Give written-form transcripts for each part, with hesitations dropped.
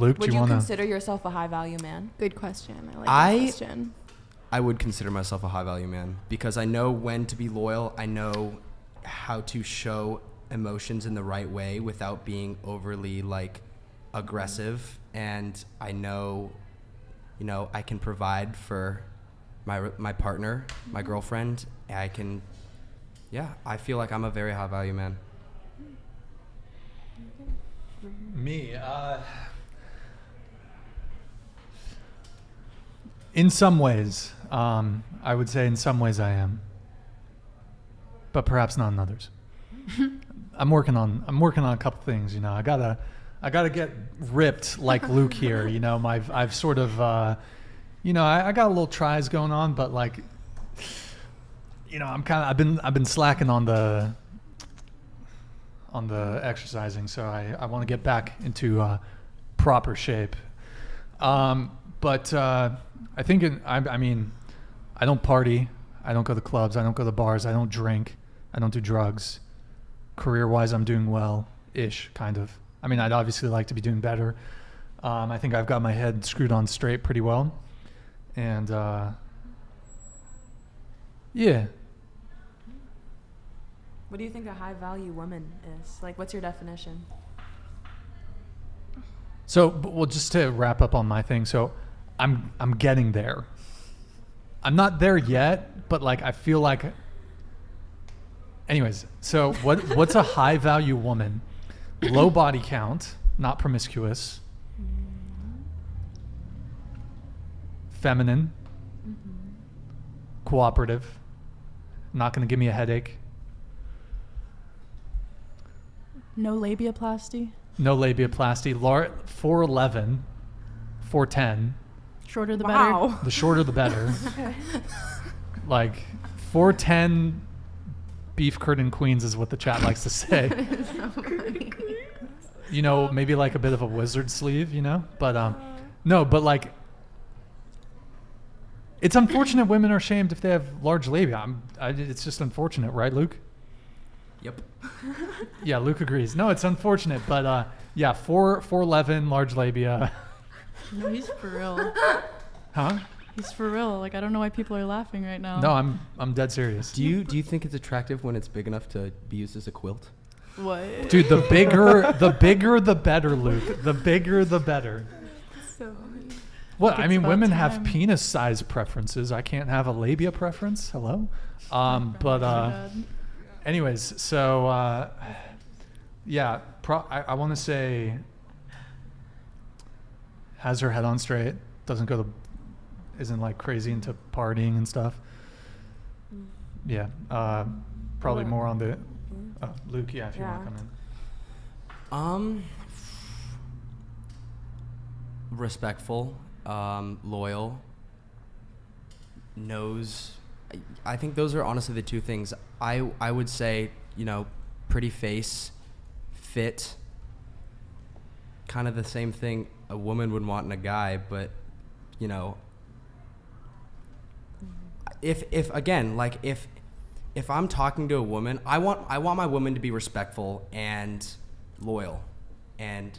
Luke, Would do you you want to? consider yourself a high value man? Good question. I like I- that question. I would consider myself a high value man because I know when to be loyal. I know how to show emotions in the right way without being overly like aggressive, and I know, I can provide for my partner, my girlfriend. I feel like I'm a very high value man. Me, in some ways, I would say in some ways I am, but perhaps not in others. I'm working on a couple things. I gotta get ripped like Luke here. I've sort of, I got a little tries going on, but like, I've been slacking on the exercising, so I want to get back into proper shape. But I think I don't party, I don't go to clubs, I don't go to bars, I don't drink, I don't do drugs. Career-wise, I'm doing well-ish, kind of. I'd obviously like to be doing better. I think I've got my head screwed on straight pretty well, and yeah. What do you think a high value woman is? Like, what's your definition? So, well, just to wrap up on my thing, so I'm getting there. I'm not there yet, but like I feel like. Anyways, so what's a high value woman? Low body count, not promiscuous. Feminine. Cooperative. Not going to give me a headache. No labiaplasty. No labiaplasty. 4'11", 4'10". Shorter the Wow. better. The shorter the better. Like 4'10", beef curtain queens is what the chat likes to say. Maybe like a bit of a wizard sleeve, But no, but like it's unfortunate women are shamed if they have large labia. It's just unfortunate, right, Luke? Yep. Yeah, Luke agrees. No, it's unfortunate, but 4'11", large labia. No, he's for real. Huh? He's for real. Like, I don't know why people are laughing right now. No, I'm dead serious. Do you think it's attractive when it's big enough to be used as a quilt? What? Dude, the bigger the better, Luke. The bigger the better. So Well, It's about women have time. penis size preferences. I can't have a labia preference. Hello? Anyways, so I want to say has her head on straight, isn't like crazy into partying and stuff. Yeah, probably more on the Luke. Yeah, if you want to come in. Respectful, loyal, knows. I think those are honestly the two things. I would say, pretty face, fit, kind of the same thing a woman would want in a guy, but, if I'm talking to a woman, I want my woman to be respectful and loyal and,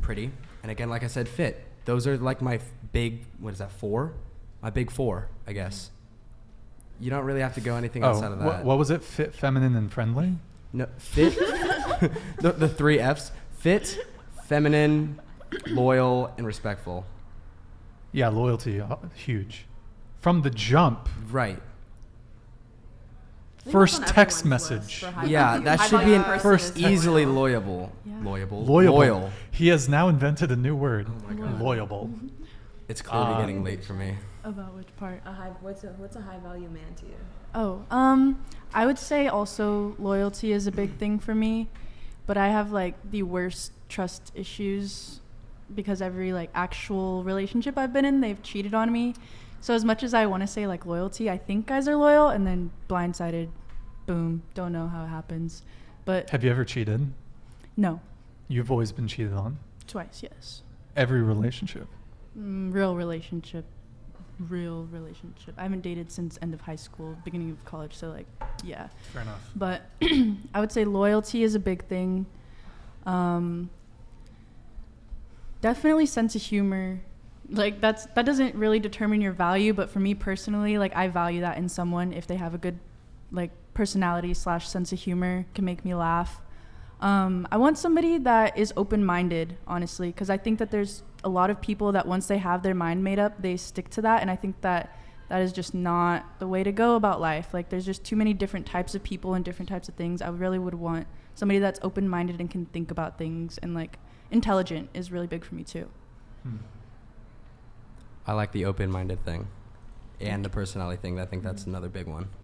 pretty. And again, like I said, fit. Those are like my big, what is that, 4? My big 4, I guess. You don't really have to go anything outside of that. What was it? Fit, feminine, and friendly? No, fit. the 3 Fs. Fit, feminine, loyal, and respectful. Yeah, loyalty, huge. From the jump. Right. First text message. Yeah, that should be an First text. easily loyable. Yeah. Loyal. He has now invented a new word. Oh my God. Loyable. It's clearly getting late for me. About which part? what's a high value man to you? Oh, I would say also loyalty is a big thing for me, but I have like the worst trust issues because every like actual relationship I've been in, they've cheated on me. So as much as I want to say like loyalty, I think guys are loyal, and then blindsided, boom, don't know how it happens. But Have you ever cheated? no, You've always been cheated on? twice, yes. Every relationship? Real relationship. I haven't dated since end of high school, beginning of college, so like, yeah. Fair enough. But I would say loyalty is a big thing. Definitely sense of humor. Like that doesn't really determine your value, but for me personally, like I value that in someone if they have a good like personality / sense of humor, can make me laugh. I want somebody that is open-minded, honestly, because I think that there's a lot of people that once they have their mind made up, they stick to that, and I think that that is just not the way to go about life. Like there's just too many different types of people and different types of things. I really would want somebody that's open-minded and can think about things, and like intelligent is really big for me too. I like the open-minded thing and the personality thing. I think that's another big one.